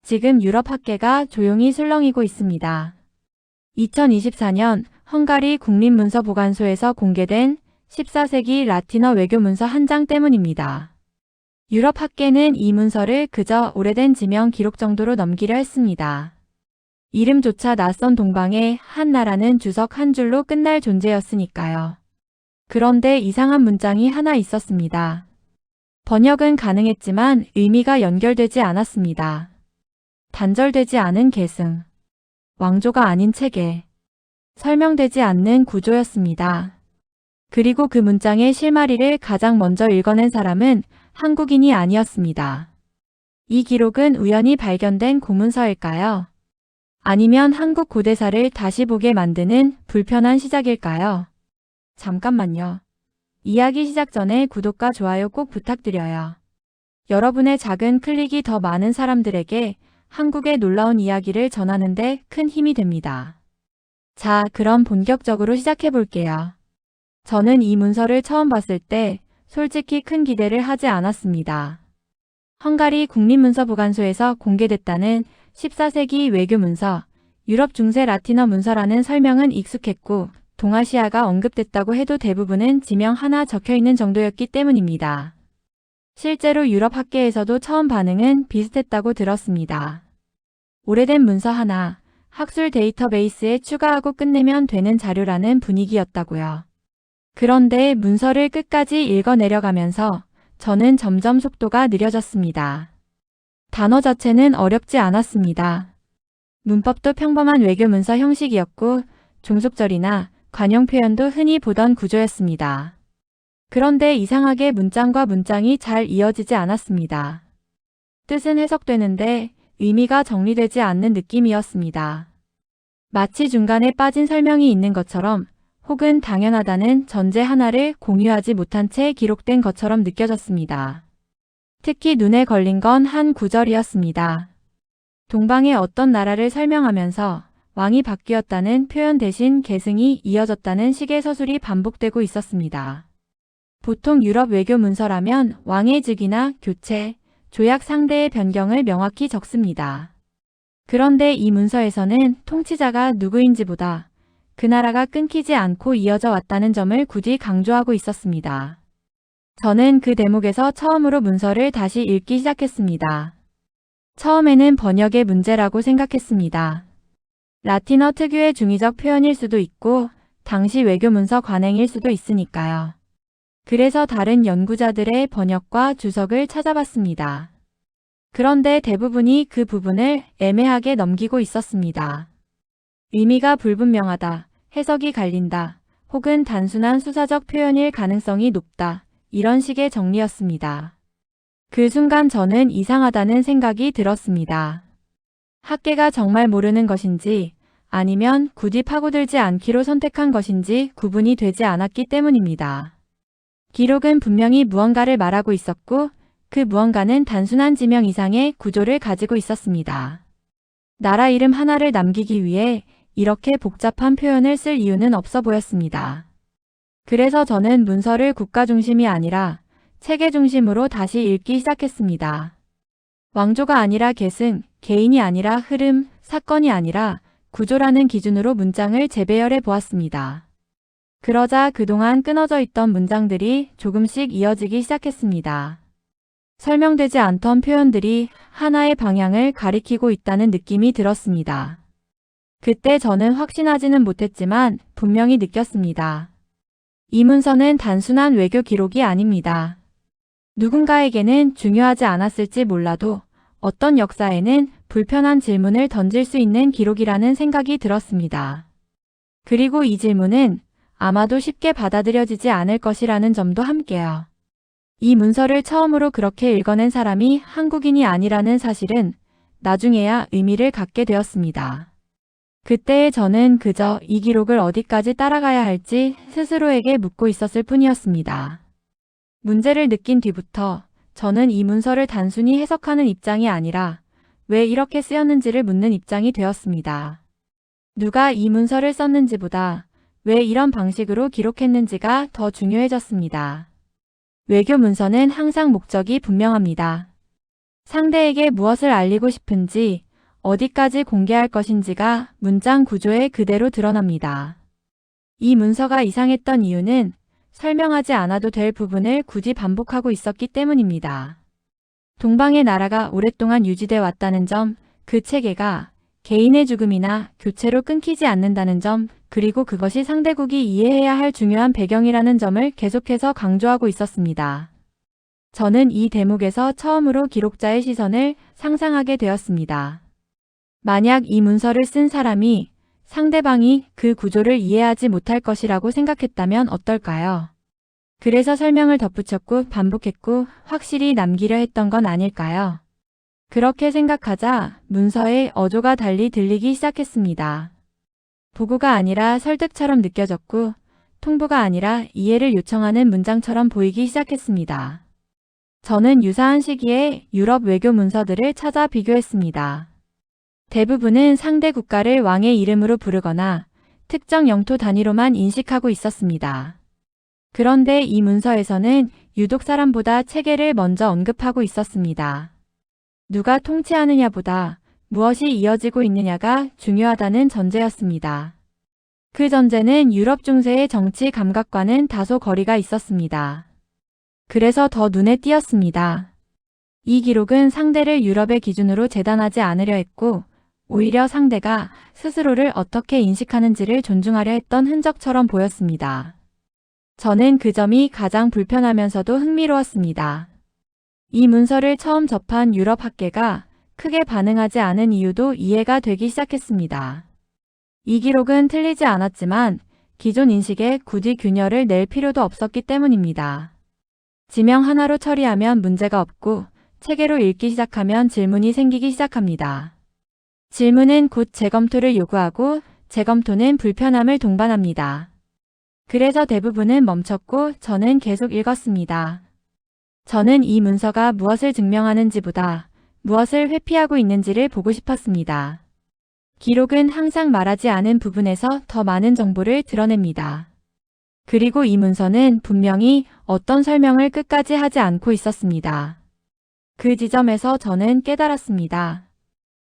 지금 유럽 학계가 조용히 술렁이고 있습니다. 2024년 헝가리 국립문서보관소에서 공개된 14세기 라틴어 외교 문서 한 장 때문입니다. 유럽 학계는 이 문서를 그저 오래된 지명 기록 정도로 넘기려 했습니다. 이름조차 낯선 동방의 한 나라는 주석 한 줄로 끝날 존재였으니까요. 그런데 이상한 문장이 하나 있었습니다. 번역은 가능했지만 의미가 연결되지 않았습니다. 단절되지 않은 계승, 왕조가 아닌 체계, 설명되지 않는 구조였습니다. 그리고 그 문장의 실마리를 가장 먼저 읽어낸 사람은 한국인이 아니었습니다. 이 기록은 우연히 발견된 고문서일까요? 아니면 한국 고대사를 다시 보게 만드는 불편한 시작일까요? 잠깐만요. 이야기 시작 전에 구독과 좋아요 꼭 부탁드려요. 여러분의 작은 클릭이 더 많은 사람들에게 한국의 놀라운 이야기를 전하는 데 큰 힘이 됩니다. 자, 그럼 본격적으로 시작해 볼게요. 저는 이 문서를 처음 봤을 때 솔직히 큰 기대를 하지 않았습니다. 헝가리 국립문서보관소에서 공개됐다는 14세기 외교 문서, 유럽 중세 라틴어 문서라는 설명은 익숙했고 동아시아가 언급됐다고 해도 대부분은 지명 하나 적혀있는 정도였기 때문입니다. 실제로 유럽 학계에서도 처음 반응은 비슷했다고 들었습니다. 오래된 문서 하나, 학술 데이터베이스에 추가하고 끝내면 되는 자료라는 분위기였다고요. 그런데 문서를 끝까지 읽어내려가면서 저는 점점 속도가 느려졌습니다. 단어 자체는 어렵지 않았습니다. 문법도 평범한 외교 문서 형식이었고 종속절이나 관용 표현도 흔히 보던 구조였습니다. 그런데 이상하게 문장과 문장이 잘 이어지지 않았습니다. 뜻은 해석되는데 의미가 정리되지 않는 느낌이었습니다. 마치 중간에 빠진 설명이 있는 것처럼 혹은 당연하다는 전제 하나를 공유하지 못한 채 기록된 것처럼 느껴졌습니다. 특히 눈에 걸린 건 한 구절이었습니다. 동방의 어떤 나라를 설명하면서 왕이 바뀌었다는 표현 대신 계승이 이어졌다는 식의 서술이 반복되고 있었습니다. 보통 유럽 외교 문서라면 왕의 즉위나 교체, 조약 상대의 변경을 명확히 적습니다. 그런데 이 문서에서는 통치자가 누구인지보다 그 나라가 끊기지 않고 이어져 왔다는 점을 굳이 강조하고 있었습니다. 저는 그 대목에서 처음으로 문서를 다시 읽기 시작했습니다. 처음에는 번역의 문제라고 생각했습니다. 라틴어 특유의 중의적 표현일 수도 있고 당시 외교 문서 관행일 수도 있으니까요. 그래서 다른 연구자들의 번역과 주석을 찾아봤습니다. 그런데 대부분이 그 부분을 애매하게 넘기고 있었습니다. 의미가 불분명하다, 해석이 갈린다, 혹은 단순한 수사적 표현일 가능성이 높다, 이런 식의 정리였습니다. 그 순간 저는 이상하다는 생각이 들었습니다. 학계가 정말 모르는 것인지 아니면 굳이 파고들지 않기로 선택한 것인지 구분이 되지 않았기 때문입니다. 기록은 분명히 무언가를 말하고 있었고 그 무언가는 단순한 지명 이상의 구조를 가지고 있었습니다. 나라 이름 하나를 남기기 위해 이렇게 복잡한 표현을 쓸 이유는 없어 보였습니다. 그래서 저는 문서를 국가 중심이 아니라 체계 중심으로 다시 읽기 시작했습니다. 왕조가 아니라 계승, 개인이 아니라 흐름, 사건이 아니라 구조라는 기준으로 문장을 재배열해 보았습니다. 그러자 그동안 끊어져 있던 문장들이 조금씩 이어지기 시작했습니다. 설명되지 않던 표현들이 하나의 방향을 가리키고 있다는 느낌이 들었습니다. 그때 저는 확신하지는 못했지만 분명히 느꼈습니다. 이 문서는 단순한 외교 기록이 아닙니다. 누군가에게는 중요하지 않았을지 몰라도 어떤 역사에는 불편한 질문을 던질 수 있는 기록이라는 생각이 들었습니다. 그리고 이 질문은 아마도 쉽게 받아들여지지 않을 것이라는 점도 함께요. 이 문서를 처음으로 그렇게 읽어낸 사람이 한국인이 아니라는 사실은 나중에야 의미를 갖게 되었습니다. 그때의 저는 그저 이 기록을 어디까지 따라가야 할지 스스로에게 묻고 있었을 뿐이었습니다. 문제를 느낀 뒤부터 저는 이 문서를 단순히 해석하는 입장이 아니라 왜 이렇게 쓰였는지를 묻는 입장이 되었습니다. 누가 이 문서를 썼는지보다 왜 이런 방식으로 기록했는지가 더 중요해졌습니다. 외교 문서는 항상 목적이 분명합니다. 상대에게 무엇을 알리고 싶은지, 어디까지 공개할 것인지가 문장 구조에 그대로 드러납니다. 이 문서가 이상했던 이유는 설명하지 않아도 될 부분을 굳이 반복하고 있었기 때문입니다. 동방의 나라가 오랫동안 유지돼 왔다는 점, 그 체계가 개인의 죽음이나 교체로 끊기지 않는다는 점, 그리고 그것이 상대국이 이해해야 할 중요한 배경이라는 점을 계속해서 강조하고 있었습니다. 저는 이 대목에서 처음으로 기록자의 시선을 상상하게 되었습니다. 만약 이 문서를 쓴 사람이 상대방이 그 구조를 이해하지 못할 것이라고 생각했다면 어떨까요? 그래서 설명을 덧붙였고 반복했고 확실히 남기려 했던 건 아닐까요? 그렇게 생각하자 문서의 어조가 달리 들리기 시작했습니다. 보고가 아니라 설득처럼 느껴졌고 통보가 아니라 이해를 요청하는 문장처럼 보이기 시작했습니다. 저는 유사한 시기에 유럽 외교 문서들을 찾아 비교했습니다. 대부분은 상대 국가를 왕의 이름으로 부르거나 특정 영토 단위로만 인식하고 있었습니다. 그런데 이 문서에서는 유독 사람보다 체계를 먼저 언급하고 있었습니다. 누가 통치하느냐보다 무엇이 이어지고 있느냐가 중요하다는 전제였습니다. 그 전제는 유럽 중세의 정치 감각과는 다소 거리가 있었습니다. 그래서 더 눈에 띄었습니다. 이 기록은 상대를 유럽의 기준으로 재단하지 않으려 했고 오히려 상대가 스스로를 어떻게 인식하는지를 존중하려 했던 흔적처럼 보였습니다. 저는 그 점이 가장 불편하면서도 흥미로웠습니다. 이 문서를 처음 접한 유럽 학계가 크게 반응하지 않은 이유도 이해가 되기 시작했습니다. 이 기록은 틀리지 않았지만 기존 인식에 굳이 균열을 낼 필요도 없었기 때문입니다. 지명 하나로 처리하면 문제가 없고 체계로 읽기 시작하면 질문이 생기기 시작합니다. 질문은 곧 재검토를 요구하고 재검토는 불편함을 동반합니다. 그래서 대부분은 멈췄고 저는 계속 읽었습니다. 저는 이 문서가 무엇을 증명하는지보다 무엇을 회피하고 있는지를 보고 싶었습니다. 기록은 항상 말하지 않은 부분에서 더 많은 정보를 드러냅니다. 그리고 이 문서는 분명히 어떤 설명을 끝까지 하지 않고 있었습니다. 그 지점에서 저는 깨달았습니다.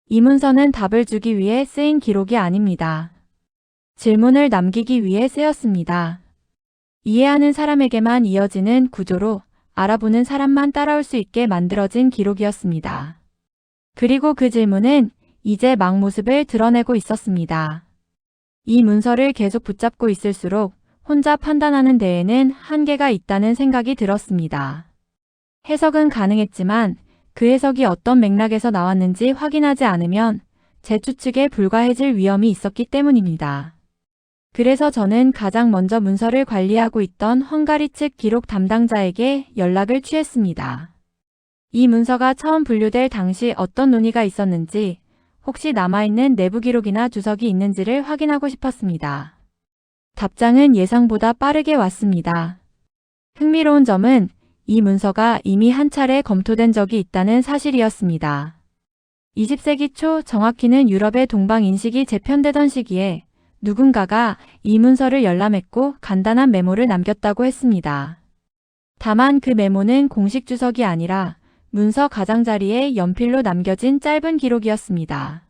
이 문서는 답을 주기 위해 쓰인 기록이 아닙니다. 질문을 남기기 위해 쓰였습니다. 이해하는 사람에게만 이어지는 구조로 알아보는 사람만 따라올 수 있게 만들어진 기록이었습니다. 그리고 그 질문은 이제 막 모습을 드러내고 있었습니다. 이 문서를 계속 붙잡고 있을수록 혼자 판단하는 데에는 한계가 있다는 생각이 들었습니다. 해석은 가능했지만 그 해석이 어떤 맥락에서 나왔는지 확인하지 않으면 제 추측에 불과해질 위험이 있었기 때문입니다. 그래서 저는 가장 먼저 문서를 관리하고 있던 헝가리 측 기록 담당자에게 연락을 취했습니다. 이 문서가 처음 분류될 당시 어떤 논의가 있었는지, 혹시 남아있는 내부 기록이나 주석이 있는지를 확인하고 싶었습니다. 답장은 예상보다 빠르게 왔습니다. 흥미로운 점은 이 문서가 이미 한 차례 검토된 적이 있다는 사실이었습니다. 20세기 초 정확히는 유럽의 동방 인식이 재편되던 시기에 누군가가 이 문서를 열람했고 간단한 메모를 남겼다고 했습니다. 다만 그 메모는 공식 주석이 아니라 문서 가장자리에 연필로 남겨진 짧은 기록이었습니다.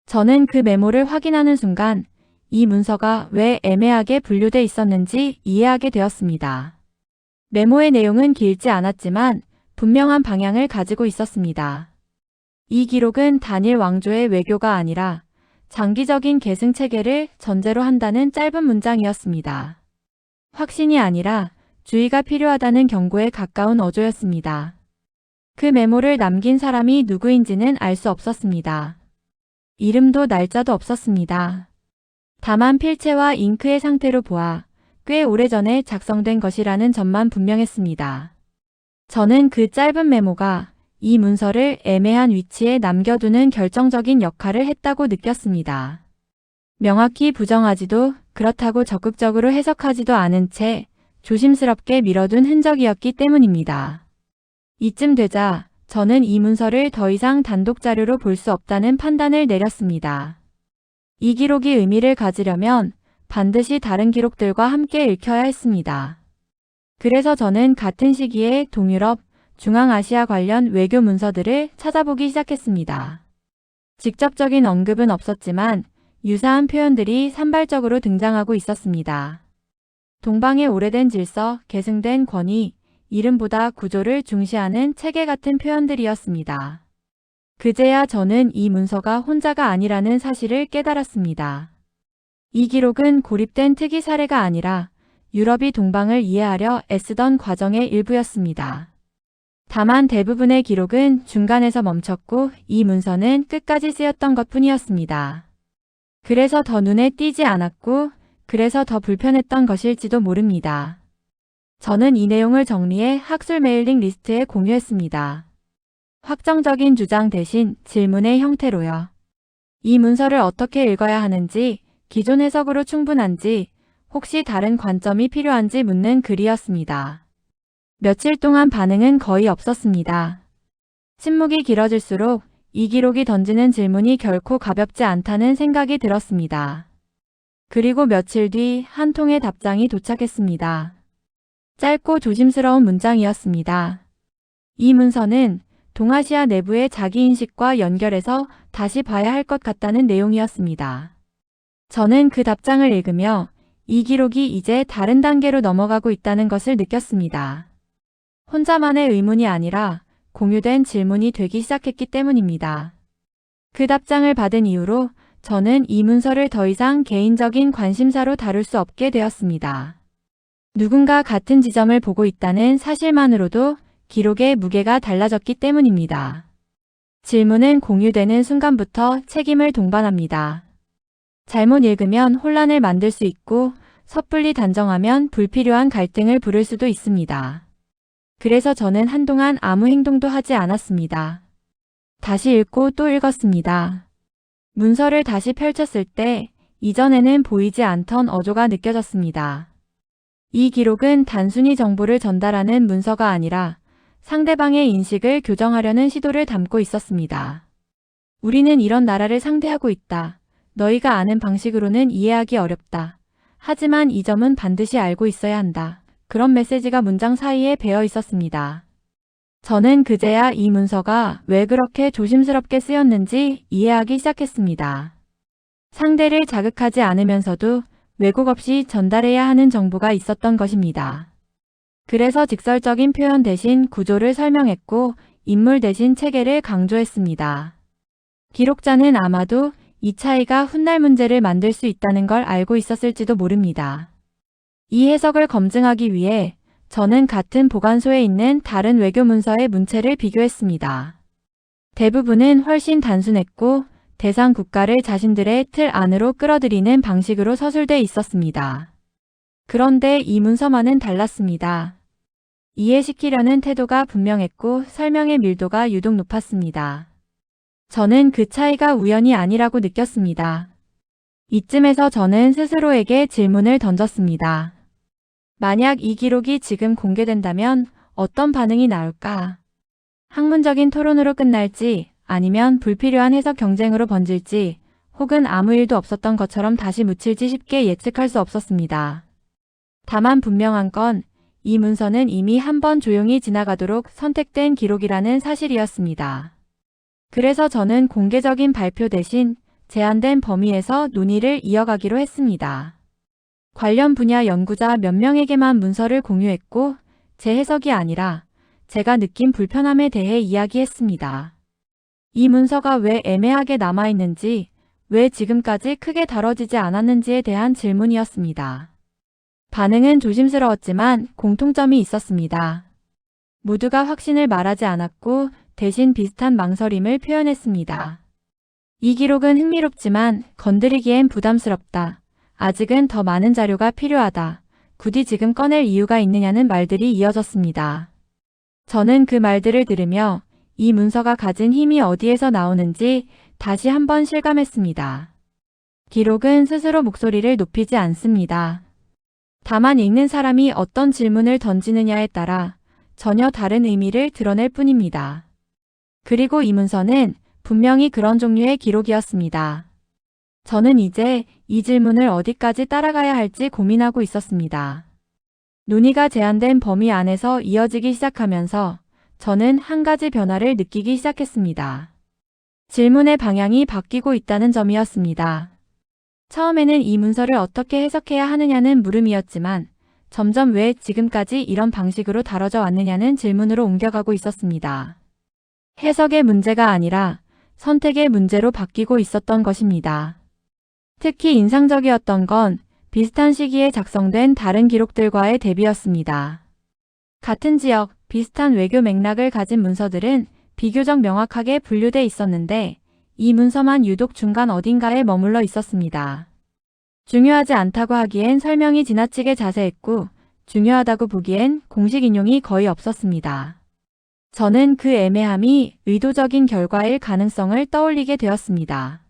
저는 그 메모를 확인하는 순간 이 문서가 왜 애매하게 분류돼 있었는지 이해하게 되었습니다. 메모의 내용은 길지 않았지만 분명한 방향을 가지고 있었습니다. 이 기록은 단일 왕조의 외교가 아니라 장기적인 계승 체계를 전제로 한다는 짧은 문장이었습니다. 확신이 아니라 주의가 필요하다는 경고에 가까운 어조였습니다. 그 메모를 남긴 사람이 누구인지는 알 수 없었습니다. 이름도 날짜도 없었습니다. 다만 필체와 잉크의 상태로 보아 꽤 오래전에 작성된 것이라는 점만 분명했습니다. 저는 그 짧은 메모가 이 문서를 애매한 위치에 남겨두는 결정적인 역할을 했다고 느꼈습니다. 명확히 부정하지도 그렇다고 적극적으로 해석하지도 않은 채 조심스럽게 밀어둔 흔적이었기 때문입니다. 이쯤 되자 저는 이 문서를 더 이상 단독 자료로 볼 수 없다는 판단을 내렸습니다. 이 기록이 의미를 가지려면 반드시 다른 기록들과 함께 읽혀야 했습니다. 그래서 저는 같은 시기에 동유럽, 중앙아시아 관련 외교 문서들을 찾아보기 시작했습니다. 직접적인 언급은 없었지만 유사한 표현들이 산발적으로 등장하고 있었습니다. 동방의 오래된 질서, 계승된 권위, 이름보다 구조를 중시하는 체계 같은 표현들이었습니다. 그제야 저는 이 문서가 혼자가 아니라는 사실을 깨달았습니다. 이 기록은 고립된 특이 사례가 아니라 유럽이 동방을 이해하려 애쓰던 과정의 일부였습니다. 다만 대부분의 기록은 중간에서 멈췄고 이 문서는 끝까지 쓰였던 것뿐이었습니다. 그래서 더 눈에 띄지 않았고 그래서 더 불편했던 것일지도 모릅니다. 저는 이 내용을 정리해 학술 메일링 리스트에 공유했습니다. 확정적인 주장 대신 질문의 형태로요. 이 문서를 어떻게 읽어야 하는지, 기존 해석으로 충분한지, 혹시 다른 관점이 필요한지 묻는 글이었습니다. 며칠 동안 반응은 거의 없었습니다. 침묵이 길어질수록 이 기록이 던지는 질문이 결코 가볍지 않다는 생각이 들었습니다. 그리고 며칠 뒤 한 통의 답장이 도착했습니다. 짧고 조심스러운 문장이었습니다. 이 문서는 동아시아 내부의 자기인식과 연결해서 다시 봐야 할 것 같다는 내용이었습니다. 저는 그 답장을 읽으며 이 기록이 이제 다른 단계로 넘어가고 있다는 것을 느꼈습니다. 혼자만의 의문이 아니라 공유된 질문이 되기 시작했기 때문입니다. 그 답장을 받은 이후로 저는 이 문서를 더 이상 개인적인 관심사로 다룰 수 없게 되었습니다. 누군가 같은 지점을 보고 있다는 사실만으로도 기록의 무게가 달라졌기 때문입니다. 질문은 공유되는 순간부터 책임을 동반합니다. 잘못 읽으면 혼란을 만들 수 있고 섣불리 단정하면 불필요한 갈등을 부를 수도 있습니다. 그래서 저는 한동안 아무 행동도 하지 않았습니다. 다시 읽고 또 읽었습니다. 문서를 다시 펼쳤을 때 이전에는 보이지 않던 어조가 느껴졌습니다. 이 기록은 단순히 정보를 전달하는 문서가 아니라 상대방의 인식을 교정하려는 시도를 담고 있었습니다. 우리는 이런 나라를 상대하고 있다. 너희가 아는 방식으로는 이해하기 어렵다. 하지만 이 점은 반드시 알고 있어야 한다. 그런 메시지가 문장 사이에 배어 있었습니다. 저는 그제야 이 문서가 왜 그렇게 조심스럽게 쓰였는지 이해하기 시작했습니다. 상대를 자극하지 않으면서도 왜곡 없이 전달해야 하는 정보가 있었던 것입니다. 그래서 직설적인 표현 대신 구조를 설명했고 인물 대신 체계를 강조했습니다. 기록자는 아마도 이 차이가 훗날 문제를 만들 수 있다는 걸 알고 있었을지도 모릅니다. 이 해석을 검증하기 위해 저는 같은 보관소에 있는 다른 외교 문서의 문체를 비교했습니다. 대부분은 훨씬 단순했고 대상 국가를 자신들의 틀 안으로 끌어들이는 방식으로 서술돼 있었습니다. 그런데 이 문서만은 달랐습니다. 이해시키려는 태도가 분명했고 설명의 밀도가 유독 높았습니다. 저는 그 차이가 우연이 아니라고 느꼈습니다. 이쯤에서 저는 스스로에게 질문을 던졌습니다. 만약 이 기록이 지금 공개된다면 어떤 반응이 나올까? 학문적인 토론으로 끝날지 아니면 불필요한 해석 경쟁으로 번질지 혹은 아무 일도 없었던 것처럼 다시 묻힐지 쉽게 예측할 수 없었습니다. 다만 분명한 건 이 문서는 이미 한 번 조용히 지나가도록 선택된 기록이라는 사실이었습니다. 그래서 저는 공개적인 발표 대신 제한된 범위에서 논의를 이어가기로 했습니다. 관련 분야 연구자 몇 명에게만 문서를 공유했고 제 해석이 아니라 제가 느낀 불편함에 대해 이야기했습니다. 이 문서가 왜 애매하게 남아있는지, 왜 지금까지 크게 다뤄지지 않았는지에 대한 질문이었습니다. 반응은 조심스러웠지만 공통점이 있었습니다. 모두가 확신을 말하지 않았고 대신 비슷한 망설임을 표현했습니다. 이 기록은 흥미롭지만 건드리기엔 부담스럽다. 아직은 더 많은 자료가 필요하다. 굳이 지금 꺼낼 이유가 있느냐는 말들이 이어졌습니다. 저는 그 말들을 들으며 이 문서가 가진 힘이 어디에서 나오는지 다시 한번 실감했습니다. 기록은 스스로 목소리를 높이지 않습니다. 다만 읽는 사람이 어떤 질문을 던지느냐에 따라 전혀 다른 의미를 드러낼 뿐입니다. 그리고 이 문서는 분명히 그런 종류의 기록이었습니다. 저는 이제 이 질문을 어디까지 따라가야 할지 고민하고 있었습니다. 논의가 제한된 범위 안에서 이어지기 시작하면서 저는 한 가지 변화를 느끼기 시작했습니다. 질문의 방향이 바뀌고 있다는 점이었습니다. 처음에는 이 문서를 어떻게 해석해야 하느냐는 물음이었지만 점점 왜 지금까지 이런 방식으로 다뤄져 왔느냐는 질문으로 옮겨가고 있었습니다. 해석의 문제가 아니라 선택의 문제로 바뀌고 있었던 것입니다. 특히 인상적이었던 건 비슷한 시기에 작성된 다른 기록들과의 대비였습니다. 같은 지역, 비슷한 외교 맥락을 가진 문서들은 비교적 명확하게 분류돼 있었는데 이 문서만 유독 중간 어딘가에 머물러 있었습니다. 중요하지 않다고 하기엔 설명이 지나치게 자세했고 중요하다고 보기엔 공식 인용이 거의 없었습니다. 저는 그 애매함이 의도적인 결과일 가능성을 떠올리게 되었습니다.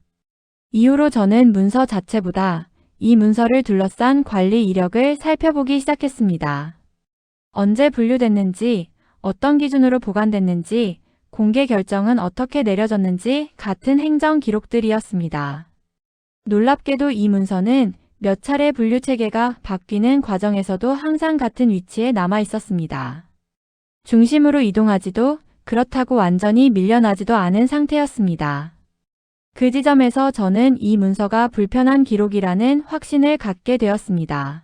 이후로 저는 문서 자체보다 이 문서를 둘러싼 관리 이력을 살펴보기 시작했습니다. 언제 분류됐는지, 어떤 기준으로 보관됐는지, 공개 결정은 어떻게 내려졌는지 같은 행정 기록들이었습니다. 놀랍게도 이 문서는 몇 차례 분류 체계가 바뀌는 과정에서도 항상 같은 위치에 남아 있었습니다. 중심으로 이동하지도 그렇다고 완전히 밀려나지도 않은 상태였습니다. 그 지점에서 저는 이 문서가 불편한 기록이라는 확신을 갖게 되었습니다.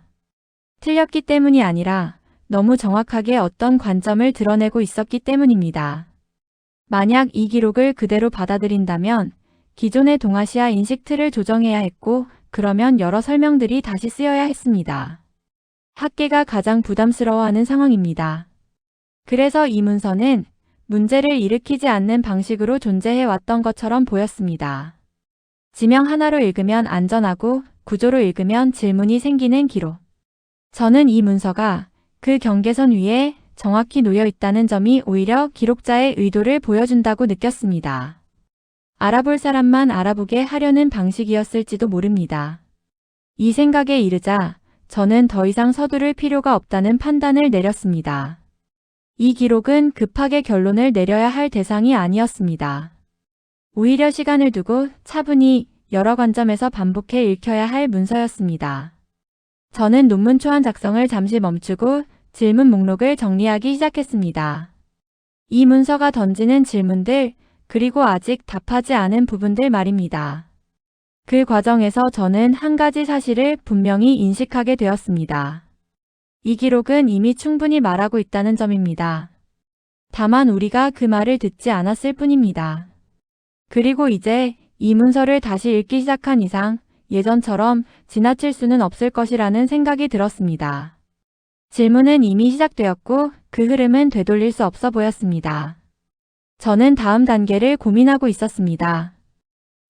틀렸기 때문이 아니라 너무 정확하게 어떤 관점을 드러내고 있었기 때문입니다. 만약 이 기록을 그대로 받아들인다면 기존의 동아시아 인식 틀을 조정해야 했고 그러면 여러 설명들이 다시 쓰여야 했습니다. 학계가 가장 부담스러워하는 상황입니다. 그래서 이 문서는 문제를 일으키지 않는 방식으로 존재해 왔던 것처럼 보였습니다. 지명 하나로 읽으면 안전하고 구조로 읽으면 질문이 생기는 기록. 저는 이 문서가 그 경계선 위에 정확히 놓여 있다는 점이 오히려 기록자의 의도를 보여준다고 느꼈습니다. 알아볼 사람만 알아보게 하려는 방식이었을지도 모릅니다. 이 생각에 이르자 저는 더 이상 서두를 필요가 없다는 판단을 내렸습니다. 이 기록은 급하게 결론을 내려야 할 대상이 아니었습니다. 오히려 시간을 두고 차분히 여러 관점에서 반복해 읽혀야 할 문서였습니다. 저는 논문 초안 작성을 잠시 멈추고 질문 목록을 정리하기 시작했습니다. 이 문서가 던지는 질문들, 그리고 아직 답하지 않은 부분들 말입니다. 그 과정에서 저는 한 가지 사실을 분명히 인식하게 되었습니다. 이 기록은 이미 충분히 말하고 있다는 점입니다. 다만 우리가 그 말을 듣지 않았을 뿐입니다. 그리고 이제 이 문서를 다시 읽기 시작한 이상 예전처럼 지나칠 수는 없을 것이라는 생각이 들었습니다. 질문은 이미 시작되었고 그 흐름은 되돌릴 수 없어 보였습니다. 저는 다음 단계를 고민하고 있었습니다.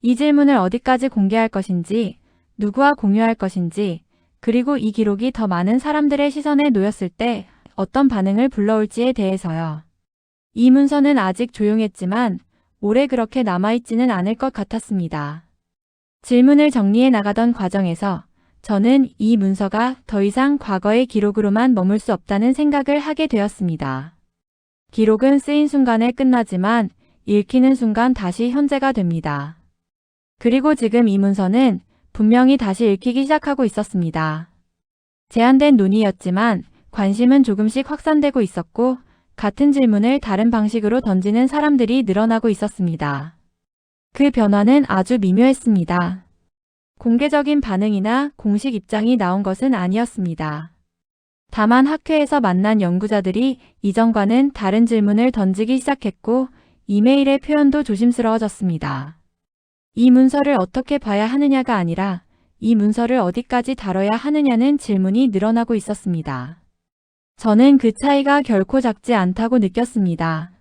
이 질문을 어디까지 공개할 것인지, 누구와 공유할 것인지, 그리고 이 기록이 더 많은 사람들의 시선에 놓였을 때 어떤 반응을 불러올지에 대해서요. 이 문서는 아직 조용했지만 오래 그렇게 남아있지는 않을 것 같았습니다. 질문을 정리해 나가던 과정에서 저는 이 문서가 더 이상 과거의 기록으로만 머물 수 없다는 생각을 하게 되었습니다. 기록은 쓰인 순간에 끝나지만 읽히는 순간 다시 현재가 됩니다. 그리고 지금 이 문서는 분명히 다시 읽히기 시작하고 있었습니다. 제한된 논의였지만 관심은 조금씩 확산되고 있었고 같은 질문을 다른 방식으로 던지는 사람들이 늘어나고 있었습니다. 그 변화는 아주 미묘했습니다. 공개적인 반응이나 공식 입장이 나온 것은 아니었습니다. 다만 학회에서 만난 연구자들이 이전과는 다른 질문을 던지기 시작했고 이메일의 표현도 조심스러워졌습니다. 이 문서를 어떻게 봐야 하느냐가 아니라 이 문서를 어디까지 다뤄야 하느냐는 질문이 늘어나고 있었습니다. 저는 그 차이가 결코 작지 않다고 느꼈습니다.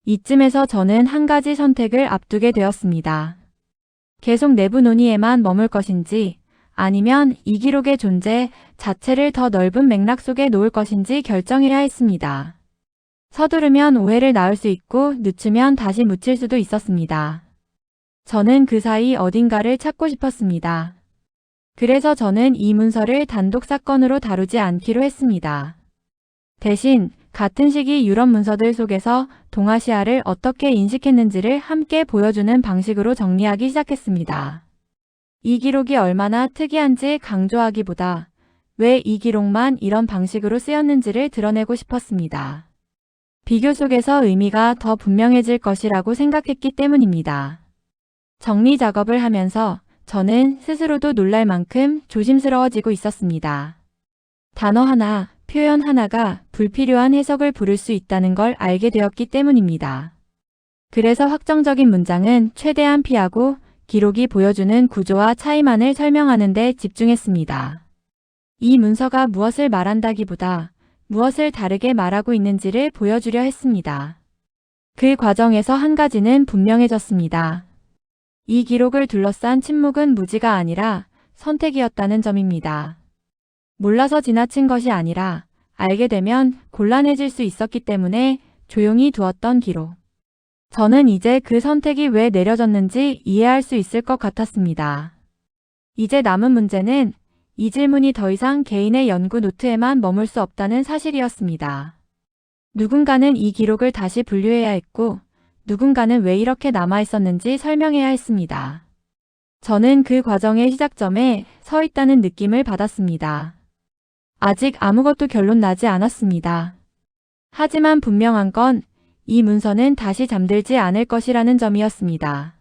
이쯤에서 저는 한 가지 선택을 앞두게 되었습니다. 계속 내부 논의에만 머물 것인지 아니면 이 기록의 존재 자체를 더 넓은 맥락 속에 놓을 것인지 결정해야 했습니다. 서두르면 오해를 낳을 수 있고 늦추면 다시 묻힐 수도 있었습니다. 저는 그 사이 어딘가를 찾고 싶었습니다. 그래서 저는 이 문서를 단독 사건으로 다루지 않기로 했습니다. 대신 같은 시기 유럽 문서들 속에서 동아시아를 어떻게 인식했는지를 함께 보여주는 방식으로 정리하기 시작했습니다. 이 기록이 얼마나 특이한지 강조하기보다 왜 이 기록만 이런 방식으로 쓰였는지를 드러내고 싶었습니다. 비교 속에서 의미가 더 분명해질 것이라고 생각했기 때문입니다. 정리 작업을 하면서 저는 스스로도 놀랄 만큼 조심스러워지고 있었습니다. 단어 하나, 표현 하나가 불필요한 해석을 부를 수 있다는 걸 알게 되었기 때문입니다. 그래서 확정적인 문장은 최대한 피하고 기록이 보여주는 구조와 차이만을 설명하는 데 집중했습니다. 이 문서가 무엇을 말한다기보다 무엇을 다르게 말하고 있는지를 보여주려 했습니다. 그 과정에서 한 가지는 분명해졌습니다. 이 기록을 둘러싼 침묵은 무지가 아니라 선택이었다는 점입니다. 몰라서 지나친 것이 아니라 알게 되면 곤란해질 수 있었기 때문에 조용히 두었던 기록. 저는 이제 그 선택이 왜 내려졌는지 이해할 수 있을 것 같았습니다. 이제 남은 문제는 이 질문이 더 이상 개인의 연구 노트에만 머물 수 없다는 사실이었습니다. 누군가는 이 기록을 다시 분류해야 했고 누군가는 왜 이렇게 남아있었는지 설명해야 했습니다. 저는 그 과정의 시작점에 서 있다는 느낌을 받았습니다. 아직 아무것도 결론 나지 않았습니다. 하지만 분명한 건 이 문서는 다시 잠들지 않을 것이라는 점이었습니다.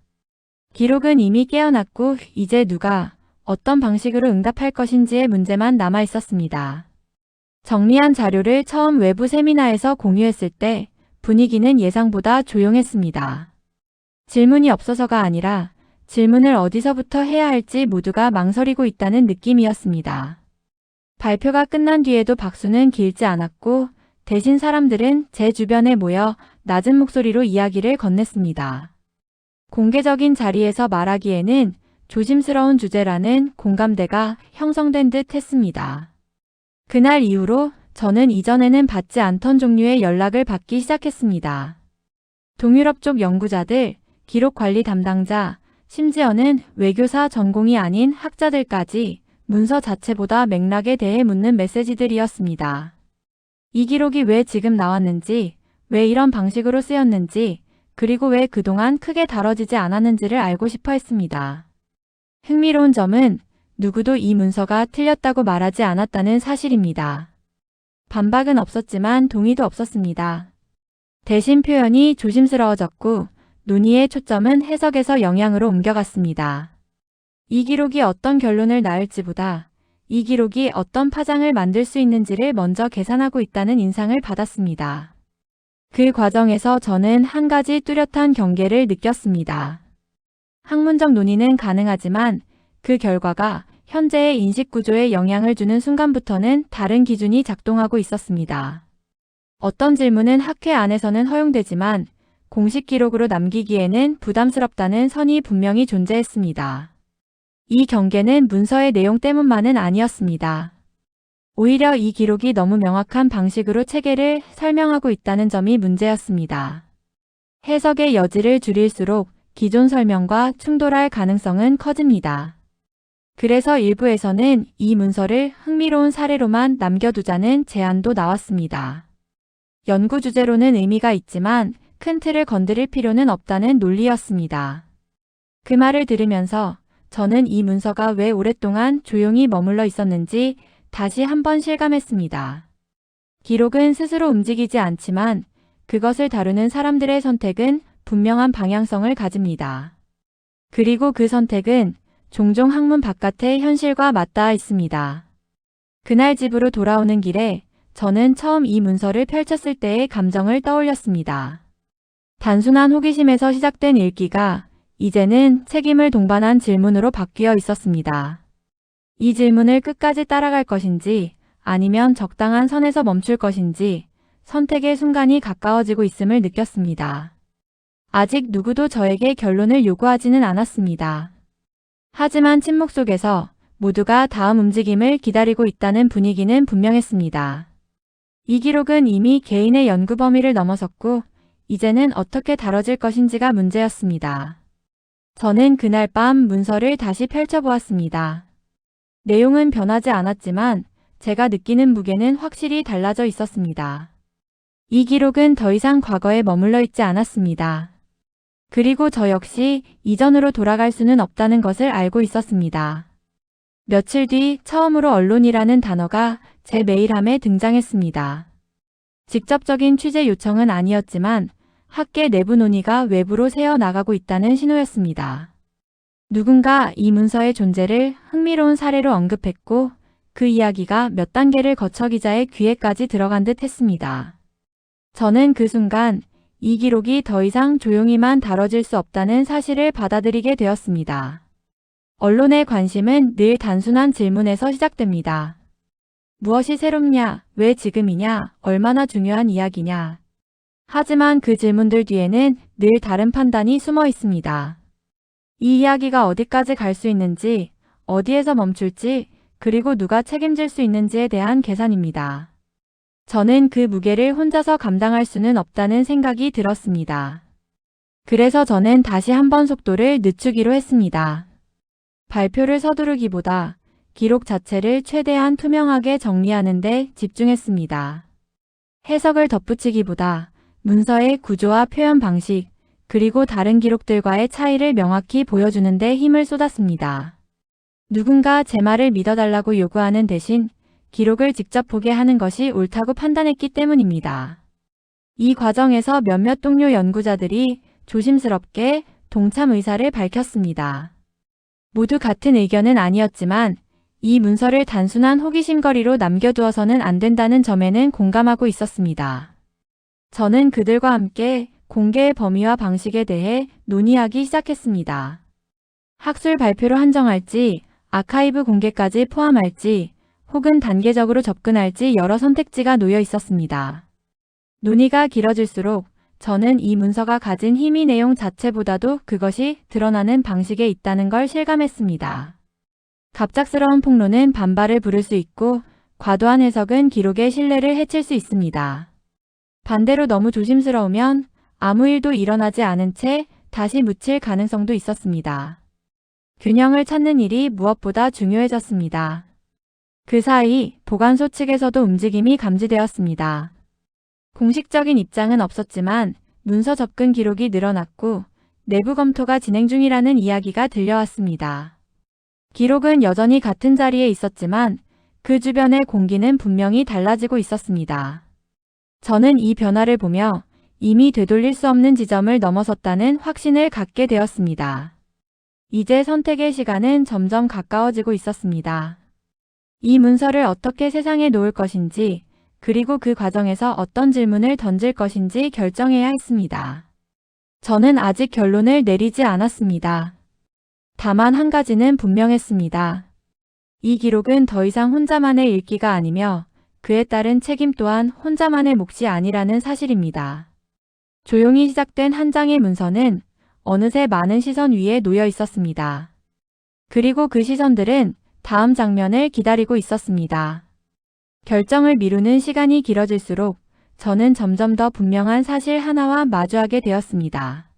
기록은 이미 깨어났고 이제 누가 어떤 방식으로 응답할 것인지의 문제만 남아 있었습니다. 정리한 자료를 처음 외부 세미나에서 공유했을 때 분위기는 예상보다 조용했습니다. 질문이 없어서가 아니라 질문을 어디서부터 해야 할지 모두가 망설이고 있다는 느낌이었습니다. 발표가 끝난 뒤에도 박수는 길지 않았고 대신 사람들은 제 주변에 모여 낮은 목소리로 이야기를 건넸습니다. 공개적인 자리에서 말하기에는 조심스러운 주제라는 공감대가 형성된 듯 했습니다. 그날 이후로 저는 이전에는 받지 않던 종류의 연락을 받기 시작했습니다. 동유럽 쪽 연구자들, 기록관리 담당자, 심지어는 외교사 전공이 아닌 학자들까지 문서 자체보다 맥락에 대해 묻는 메시지들이었습니다. 이 기록이 왜 지금 나왔는지, 왜 이런 방식으로 쓰였는지, 그리고 왜 그동안 크게 다뤄지지 않았는지를 알고 싶어 했습니다. 흥미로운 점은 누구도 이 문서가 틀렸다고 말하지 않았다는 사실입니다. 반박은 없었지만 동의도 없었습니다. 대신 표현이 조심스러워졌고 논의의 초점은 해석에서 영향으로 옮겨갔습니다. 이 기록이 어떤 결론을 낳을지보다 이 기록이 어떤 파장을 만들 수 있는지를 먼저 계산하고 있다는 인상을 받았습니다. 그 과정에서 저는 한 가지 뚜렷한 경계를 느꼈습니다. 학문적 논의는 가능하지만 그 결과가 현재의 인식 구조에 영향을 주는 순간부터는 다른 기준이 작동하고 있었습니다. 어떤 질문은 학회 안에서는 허용되지만 공식 기록으로 남기기에는 부담스럽다는 선이 분명히 존재했습니다. 이 경계는 문서의 내용 때문만은 아니었습니다. 오히려 이 기록이 너무 명확한 방식으로 체계를 설명하고 있다는 점이 문제였습니다. 해석의 여지를 줄일수록 기존 설명과 충돌할 가능성은 커집니다. 그래서 일부에서는 이 문서를 흥미로운 사례로만 남겨두자는 제안도 나왔습니다. 연구 주제로는 의미가 있지만 큰 틀을 건드릴 필요는 없다는 논리였습니다. 그 말을 들으면서 저는 이 문서가 왜 오랫동안 조용히 머물러 있었는지 다시 한번 실감했습니다. 기록은 스스로 움직이지 않지만 그것을 다루는 사람들의 선택은 분명한 방향성을 가집니다. 그리고 그 선택은 종종 학문 바깥의 현실과 맞닿아 있습니다. 그날 집으로 돌아오는 길에 저는 처음 이 문서를 펼쳤을 때의 감정을 떠올렸습니다. 단순한 호기심에서 시작된 읽기가 이제는 책임을 동반한 질문으로 바뀌어 있었습니다. 이 질문을 끝까지 따라갈 것인지 아니면 적당한 선에서 멈출 것인지 선택의 순간이 가까워지고 있음을 느꼈습니다. 아직 누구도 저에게 결론을 요구하지는 않았습니다. 하지만 침묵 속에서 모두가 다음 움직임을 기다리고 있다는 분위기는 분명했습니다. 이 기록은 이미 개인의 연구 범위를 넘어섰고 이제는 어떻게 다뤄질 것인지가 문제였습니다. 저는 그날 밤 문서를 다시 펼쳐보았습니다. 내용은 변하지 않았지만 제가 느끼는 무게는 확실히 달라져 있었습니다. 이 기록은 더 이상 과거에 머물러 있지 않았습니다. 그리고 저 역시 이전으로 돌아갈 수는 없다는 것을 알고 있었습니다. 며칠 뒤 처음으로 언론이라는 단어가 제 메일함에 등장했습니다. 직접적인 취재 요청은 아니었지만 학계 내부 논의가 외부로 새어나가고 있다는 신호였습니다. 누군가 이 문서의 존재를 흥미로운 사례로 언급했고 그 이야기가 몇 단계를 거쳐 기자의 귀에까지 들어간 듯 했습니다. 저는 그 순간 이 기록이 더 이상 조용히만 다뤄질 수 없다는 사실을 받아들이게 되었습니다. 언론의 관심은 늘 단순한 질문에서 시작됩니다. 무엇이 새롭냐? 왜 지금이냐? 얼마나 중요한 이야기냐? 하지만 그 질문들 뒤에는 늘 다른 판단이 숨어 있습니다. 이 이야기가 어디까지 갈 수 있는지, 어디에서 멈출지, 그리고 누가 책임질 수 있는지에 대한 계산입니다. 저는 그 무게를 혼자서 감당할 수는 없다는 생각이 들었습니다. 그래서 저는 다시 한번 속도를 늦추기로 했습니다. 발표를 서두르기보다 기록 자체를 최대한 투명하게 정리하는 데 집중했습니다. 해석을 덧붙이기보다 문서의 구조와 표현 방식, 그리고 다른 기록들과의 차이를 명확히 보여주는 데 힘을 쏟았습니다. 누군가 제 말을 믿어달라고 요구하는 대신 기록을 직접 보게 하는 것이 옳다고 판단했기 때문입니다. 이 과정에서 몇몇 동료 연구자들이 조심스럽게 동참 의사를 밝혔습니다. 모두 같은 의견은 아니었지만 이 문서를 단순한 호기심거리로 남겨두어서는 안 된다는 점에는 공감하고 있었습니다. 저는 그들과 함께 공개의 범위와 방식에 대해 논의하기 시작했습니다. 학술 발표로 한정할지, 아카이브 공개까지 포함할지, 혹은 단계적으로 접근할지 여러 선택지가 놓여 있었습니다. 논의가 길어질수록 저는 이 문서가 가진 힘이 내용 자체보다도 그것이 드러나는 방식에 있다는 걸 실감했습니다. 갑작스러운 폭로는 반발을 부를 수 있고 과도한 해석은 기록의 신뢰를 해칠 수 있습니다. 반대로 너무 조심스러우면 아무 일도 일어나지 않은 채 다시 묻힐 가능성도 있었습니다. 균형을 찾는 일이 무엇보다 중요해졌습니다. 그 사이 보관소 측에서도 움직임이 감지되었습니다. 공식적인 입장은 없었지만 문서 접근 기록이 늘어났고 내부 검토가 진행 중이라는 이야기가 들려왔습니다. 기록은 여전히 같은 자리에 있었지만 그 주변의 공기는 분명히 달라지고 있었습니다. 저는 이 변화를 보며 이미 되돌릴 수 없는 지점을 넘어섰다는 확신을 갖게 되었습니다. 이제 선택의 시간은 점점 가까워지고 있었습니다. 이 문서를 어떻게 세상에 놓을 것인지, 그리고 그 과정에서 어떤 질문을 던질 것인지 결정해야 했습니다. 저는 아직 결론을 내리지 않았습니다. 다만 한 가지는 분명했습니다. 이 기록은 더 이상 혼자만의 읽기가 아니며 그에 따른 책임 또한 혼자만의 몫이 아니라는 사실입니다. 조용히 시작된 한 장의 문서는 어느새 많은 시선 위에 놓여 있었습니다. 그리고 그 시선들은 다음 장면을 기다리고 있었습니다. 결정을 미루는 시간이 길어질수록 저는 점점 더 분명한 사실 하나와 마주하게 되었습니다.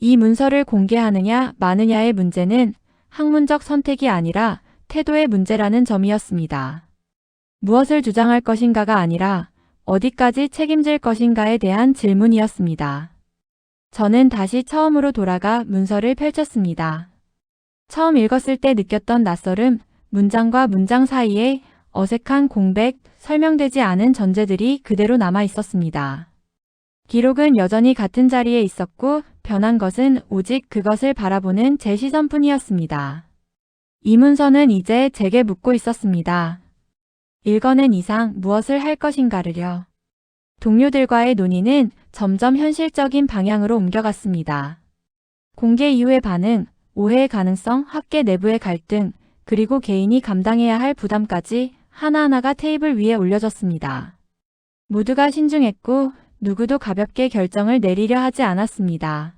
이 문서를 공개하느냐 마느냐의 문제는 학문적 선택이 아니라 태도의 문제라는 점이었습니다. 무엇을 주장할 것인가가 아니라 어디까지 책임질 것인가에 대한 질문이었습니다. 저는 다시 처음으로 돌아가 문서를 펼쳤습니다. 처음 읽었을 때 느꼈던 낯설음, 문장과 문장 사이에 어색한 공백, 설명되지 않은 전제들이 그대로 남아 있었습니다. 기록은 여전히 같은 자리에 있었고 변한 것은 오직 그것을 바라보는 제 시선뿐이었습니다. 이 문서는 이제 제게 묻고 있었습니다. 읽어낸 이상 무엇을 할 것인가를요. 동료들과의 논의는 점점 현실적인 방향으로 옮겨갔습니다. 공개 이후의 반응, 오해의 가능성, 학계 내부의 갈등, 그리고 개인이 감당해야 할 부담까지 하나하나가 테이블 위에 올려졌습니다. 모두가 신중했고 누구도 가볍게 결정을 내리려 하지 않았습니다.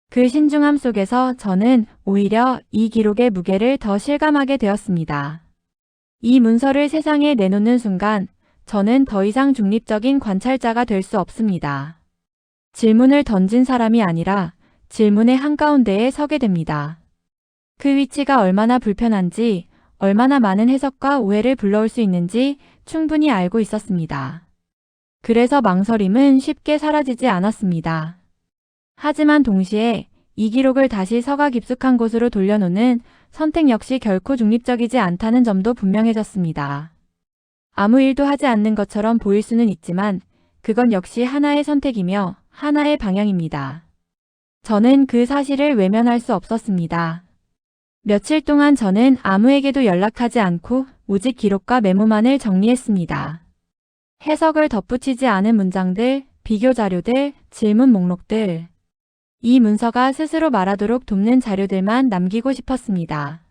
그 신중함 속에서 저는 오히려 이 기록의 무게를 더 실감하게 되었습니다. 이 문서를 세상에 내놓는 순간 저는 더 이상 중립적인 관찰자가 될 수 없습니다. 질문을 던진 사람이 아니라 질문의 한가운데에 서게 됩니다. 그 위치가 얼마나 불편한지, 얼마나 많은 해석과 오해를 불러올 수 있는지 충분히 알고 있었습니다. 그래서 망설임은 쉽게 사라지지 않았습니다. 하지만 동시에 이 기록을 다시 서가 깊숙한 곳으로 돌려놓는 선택 역시 결코 중립적이지 않다는 점도 분명해졌습니다. 아무 일도 하지 않는 것처럼 보일 수는 있지만 그건 역시 하나의 선택이며 하나의 방향입니다. 저는 그 사실을 외면할 수 없었습니다. 며칠 동안 저는 아무에게도 연락하지 않고 오직 기록과 메모만을 정리했습니다. 해석을 덧붙이지 않은 문장들, 비교 자료들, 질문 목록들. 이 문서가 스스로 말하도록 돕는 자료들만 남기고 싶었습니다.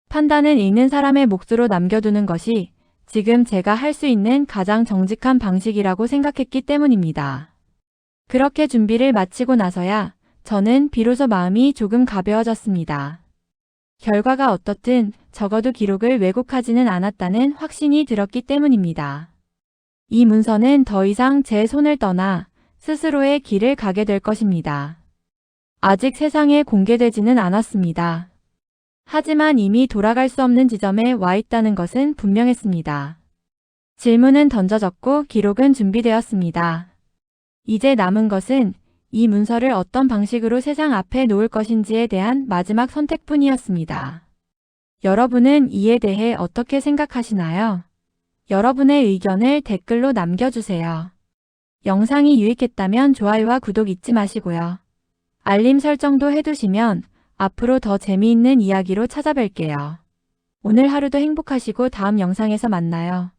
판단은 읽는 사람의 몫으로 남겨두는 것이 지금 제가 할 수 있는 가장 정직한 방식이라고 생각했기 때문입니다. 그렇게 준비를 마치고 나서야 저는 비로소 마음이 조금 가벼워졌습니다. 결과가 어떻든 적어도 기록을 왜곡하지는 않았다는 확신이 들었기 때문입니다. 이 문서는 더 이상 제 손을 떠나 스스로의 길을 가게 될 것입니다. 아직 세상에 공개되지는 않았습니다. 하지만 이미 돌아갈 수 없는 지점에 와 있다는 것은 분명했습니다. 질문은 던져졌고 기록은 준비되었습니다. 이제 남은 것은 이 문서를 어떤 방식으로 세상 앞에 놓을 것인지에 대한 마지막 선택뿐이었습니다. 여러분은 이에 대해 어떻게 생각하시나요? 여러분의 의견을 댓글로 남겨주세요. 영상이 유익했다면 좋아요와 구독 잊지 마시고요. 알림 설정도 해두시면 앞으로 더 재미있는 이야기로 찾아뵐게요. 오늘 하루도 행복하시고 다음 영상에서 만나요.